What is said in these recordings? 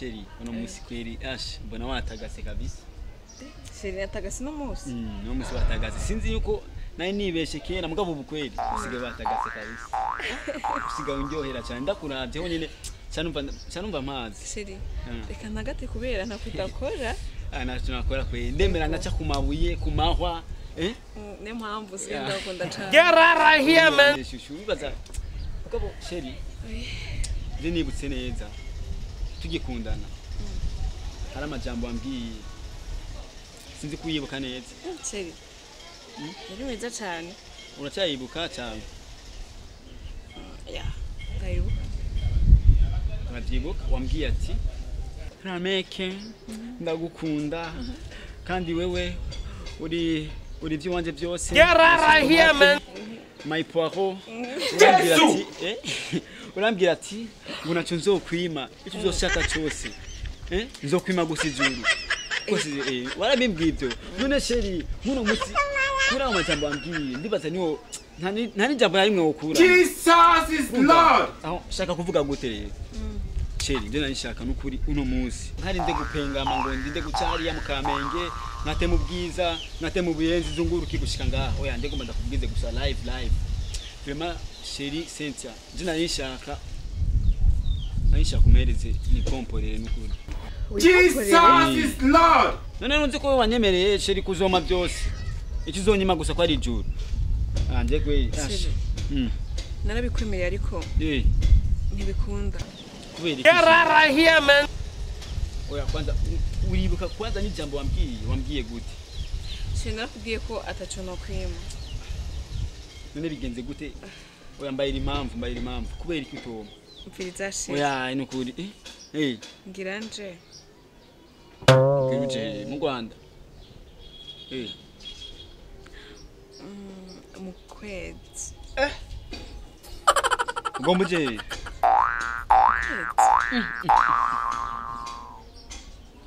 sheri uno musi kweli mbona watagase kabisa. Sheri yatagase no musi. No musi watagase sinzi yuko nari nibeshe kera mugabo ubu kweli usigaye watagase kabisa. Usigaye undyohera cyane ndakuravye honyine canumva amazi. Sheri reka nagate kubera ntakutakora. Anacho nakora kwe ndemera ngaca kumabuye kumahwa ne mpamvu sinda ukunda cyane. Get out of here man. Shushu bibaza mugabo sheri nibutse neza tugikundana hari amajambo ambwiye sinzi kuyibuka neza. Sheri yari meza cyane. Uracyayibuka cyane? Ya ndayibuka. Urabyibuka wambwiye ati Rameke ndagukunda kandi wewe uri by'iwanje byose. Get out of here man. My poireau urambwira ati ngo naco nzokwima icyo uzoshaka cyose nzokwima gusa ijuru kose warabimbwiye ibyo. None sheri muno muti kuri aho majambo ambwiye ndibaza niwo ntani jambo yarimwe ukura. Jesus is Lord. Aho shaka kuvuga gute rero sheri nje nanishaka nukuri uno munsi ntarinde gupengama ngo ndinde gucariya mu Kamenge nkate mu bwiza nkate mu buyenzi zunguruki gushika ngaho oya ndego manda kubwize gusa live vraiment sheri Cynthia nje nanishaka kumereze ni komporere nukuri. Jesus is Lord. None nunzi ko wanyemereye sheri kuzoma byose icyo uzonyima gusa ko ari ijuru anje kwe narabikwemereye ariko ntibikunda. Get out of here man. Oya kwanza uribuka kwanza ni jambo wambwiye gute? Sheri narakubwiye ko ataco no kwima. None bigenze gute? Oya mbayira impamvu kubera iki utoma? Mfiriza sheri. Oya inukuri ngiranje mu Rwanda mu kwezi ugomba uje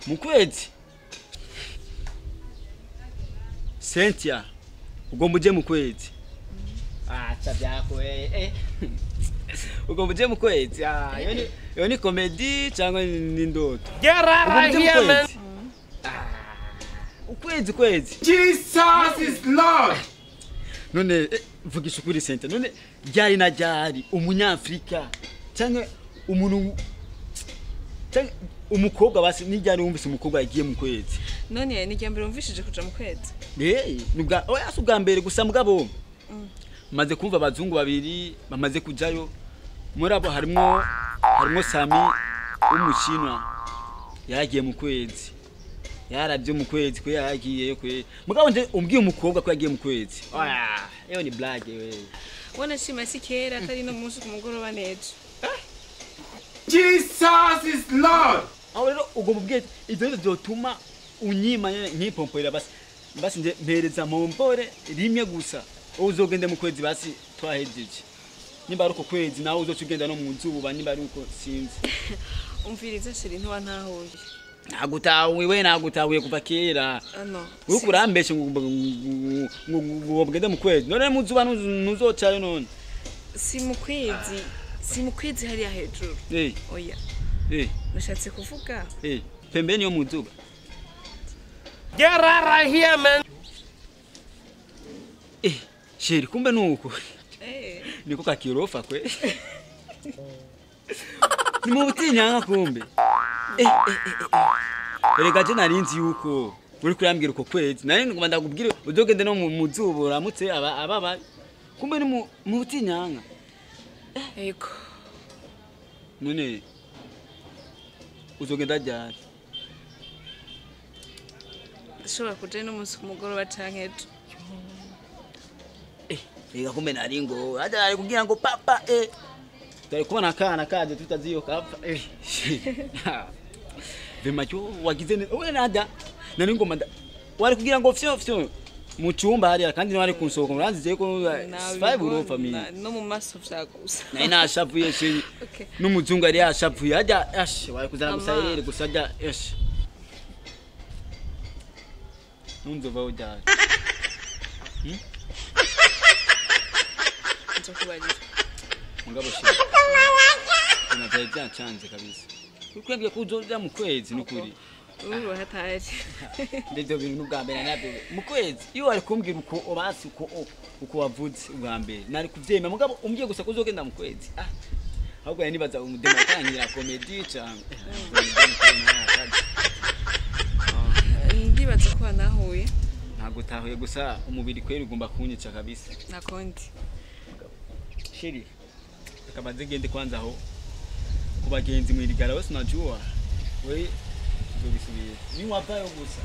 mu kwezi Cynthia ugomba uje mu kwezi acha byako ugomba uje mu kwezi yo ni comedy cyangwa ni ndoto? Get out of here man. Ukwezi Jesus is Lord. None vugisha ukuri Cynthia none ryari na ryari umunyafrika cyangwa umuntu cyangwa umukobwa basi nijyari wumvise umukobwa yagiye mu kwezi? None ni ryambere umvishije kuja mu kwezi? Nubwa oya subwa mbere gusa mugabo maze kumva abazungu babiri bamaze kujayo muri abo harimo Sami umushinwa yagiye mu kwezi yarabyo mu kwezi ko yagiye kwe mugabo nje umbwiye umukobwa ko yagiye mu kwezi oya yo ni blague we wona shima sikera atari no munsi kumugoroba nejo. Jesus is Lord. Aho rero ugomba ubwiye ibyo byotuma unyima nk'ipompera basi nje mpereza mombore rimwe gusa uzogende mu kwezi basi twahejeje nimba ari uko kwezi nawe uzocugenda no mu nzuba nimba ari uko sinzi. Umviriza sheri ntahuye nagutahuye kuva kera uko urambeshe ngo bwende mu kwezi none muzuba nuzocayo none si mu kwezi hariya hejuru. Oya nashatse kuvuga pembeni yo muzuba. Get out of here man. Sheri kumbe nuko niko kakirofa kwe ni mu butinyanga kumbe erega je narinzi yuko uri kurambwira uko kwezi nari ngomba ndakubwira uzogende no mu muzuba uramutse ababa kumbe ni mu butinyanga. Yego none uzogenda ryari? Shobora kuja no munsi kumugoroba canke ejo. Ega kumbe nari ngo ari kugira ngo papa tari kubona akana kaje tutaziyo kapfa Vemacho wagize we nada nari ngoma wari kugira ngo fyo mu cyumba hari kandi wari kunsohoka muranzize ko 5 euro family no mu maso vyagusa nari nashavuye sheri n'umuzungu ari yashavuye ajya wari kuzana gusayirere gusajya nunzova ujya nzokubarira mugabo sheri unataya byancanze kabisa ukwembye kuzoja mu kwezi nukuri Ubu hataje. ndivyo bintu n'ubwa mbere nabyo mu kwezi iyo wari kumbwira uko obasi uko wavuze ubwa mbere nari kuvyema mugabo umbye gusa kuzogenda mu kwezi ahubwo nibaza umudemo atangira comedy cyane Ndibaza ko nahuye. ntago tahuye gusa umubiri kweri ugomba kunyica kabisa Nakondi. shiri akabanze ngende kwanza aho kubagenzi mwirigara wese najua we uzobisubira ni wavayo gusa